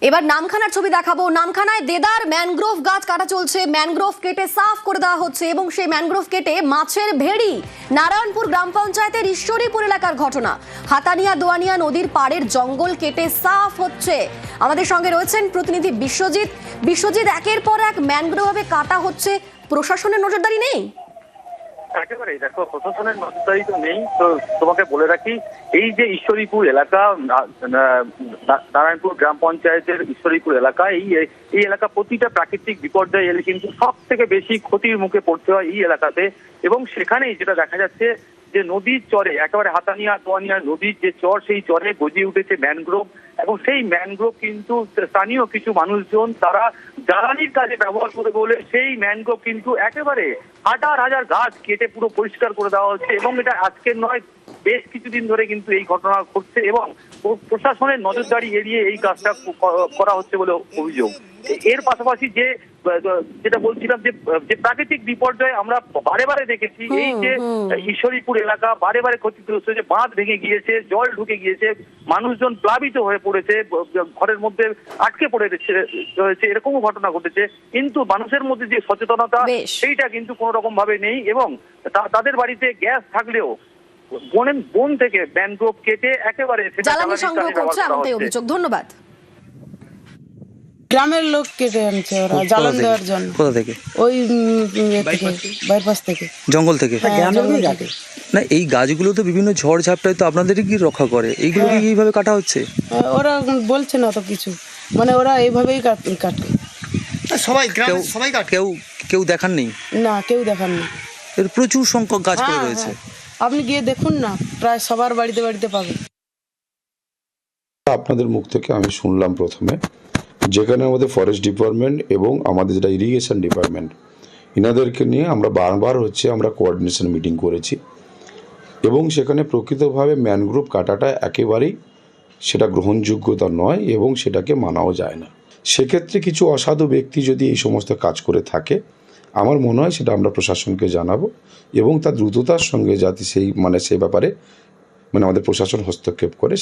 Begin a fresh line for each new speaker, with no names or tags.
এবার নামখানার ছবি দেখাবো। নামখানায় দেদার ম্যানগ্রোভ গাছ কাটা চলছে, ম্যানগ্রোভ কেটে সাফ করে দেওয়া হচ্ছে এবং সেই ম্যানগ্রোভ কেটে মাছের ভেড়ি। নারায়ণপুর গ্রাম পঞ্চায়েতের ঈশ্বরীপুর এলাকার ঘটনা। হাতানিয়া দোয়ানিয়া নদীর পাড়ের জঙ্গল কেটে সাফ হচ্ছে। আমাদের সঙ্গে রয়েছেন প্রতিনিধি বিশ্বজিৎ। বিশ্বজিৎ, একের পর এক ম্যানগ্রোভে কাটা হচ্ছে, প্রশাসনের নজরদারি নেই?
একেবারে দেখো, প্রশাসনের নজরদারি তো নেই। তো তোমাকে বলে রাখি, এই যে ঈশ্বরীপুর এলাকা, নারায়ণপুর গ্রাম পঞ্চায়েতের ঈশ্বরীপুর এলাকা, এই এলাকা প্রতিটা প্রাকৃতিক বিপর্যয় এলে কিন্তু সব থেকে বেশি ক্ষতির মুখে পড়তে হয় এই এলাকাতে। এবং সেখানেই যেটা দেখা যাচ্ছে যে নদীর চরে, একেবারে হাতানিয়া দোয়ানিয়া নদীর যে চর, সেই চরে গজিয়ে উঠেছে ম্যানগ্রোভ। এবং সেই ম্যানগ্রোভ কিন্তু স্থানীয় কিছু মানুষজন তারা জ্বালানির কাজে ব্যবহার করে বলে সেই ম্যানগ্রোভ কিন্তু একেবারে হাজার হাজার গাছ কেটে পুরো পরিষ্কার করে দেওয়া হচ্ছে। এবং এটা আজকের নয়, বেশ কিছুদিন ধরে কিন্তু এই ঘটনা ঘটছে এবং প্রশাসনের নজরদারি এড়িয়ে এই কাজটা করা হচ্ছে বলে অভিযোগ। এর পাশাপাশি যেটা বলছিলাম যে প্রাকৃতিক বিপর্যয় আমরা বারে বারে দেখেছি, এই যে ঈশ্বরীপুর এলাকা বারে বারে ক্ষতিগ্রস্ত হয়েছে, বাঁধ ভেঙে গিয়েছে, জল ঢুকে গিয়েছে, মানুষজন প্লাবিত হয়ে পড়েছে, ঘরের মধ্যে আটকে পড়ে রয়েছে, এরকমও ঘটনা ঘটেছে। কিন্তু মানুষের মধ্যে যে সচেতনতা, সেইটা কিন্তু কোনো রকম ভাবে নেই। এবং তাদের বাড়িতে গ্যাস থাকলেও বন থেকে ম্যানগ্রোভ কেটে একেবারে
জ্বালানি সংগ্রহ করছে এমনটাই অভিযোগ। ধন্যবাদ।
গ্রামের লোক কেটে আনছে ওরা জ্বালান দেওয়ার জন্য।
কোথা থেকে?
ওই বাইপাস থেকে,
জঙ্গল থেকে। না, এই গাছগুলো তো বিভিন্ন ঝড় ঝাপটায় তো আপনাদেরই কি রক্ষা করে, এইগুলো কি এইভাবে কাটা হচ্ছে?
ওরা বলছে না তো কিছু, মানে ওরা এইভাবেই কাটে।
সবাই কেউ দেখান নেই?
না, কেউ দেখান নেই।
এর প্রচুর সংখ্যক গাছ পড়ে রয়েছে।
আপনি গিয়ে দেখুন না, প্রায় সবার বাড়িতে বাড়িতে পাবেন।
আপনাদের মুখ থেকে আমি শুনলাম প্রথমে, যেখানে আমাদের ফরেস্ট ডিপার্টমেন্ট এবং আমাদের যেটা ইরিগেশন ডিপার্টমেন্ট, এনাদেরকে নিয়ে আমরা বারবার আমরা কোঅর্ডিনেশন মিটিং করেছি এবং সেখানে প্রকৃতভাবে ম্যানগ্রোভ কাটাটা একেবারেই সেটা গ্রহণযোগ্যতা নয় এবং সেটাকে মানাও যায় না। সেক্ষেত্রে কিছু অসাধু ব্যক্তি যদি এই সমস্ত কাজ করে থাকে, আমার মনে হয় সেটা আমরা প্রশাসনকে জানাবো এবং তার দ্রুততার সঙ্গে যাতে সেই ব্যাপারে আমাদের প্রশাসন হস্তক্ষেপ করে।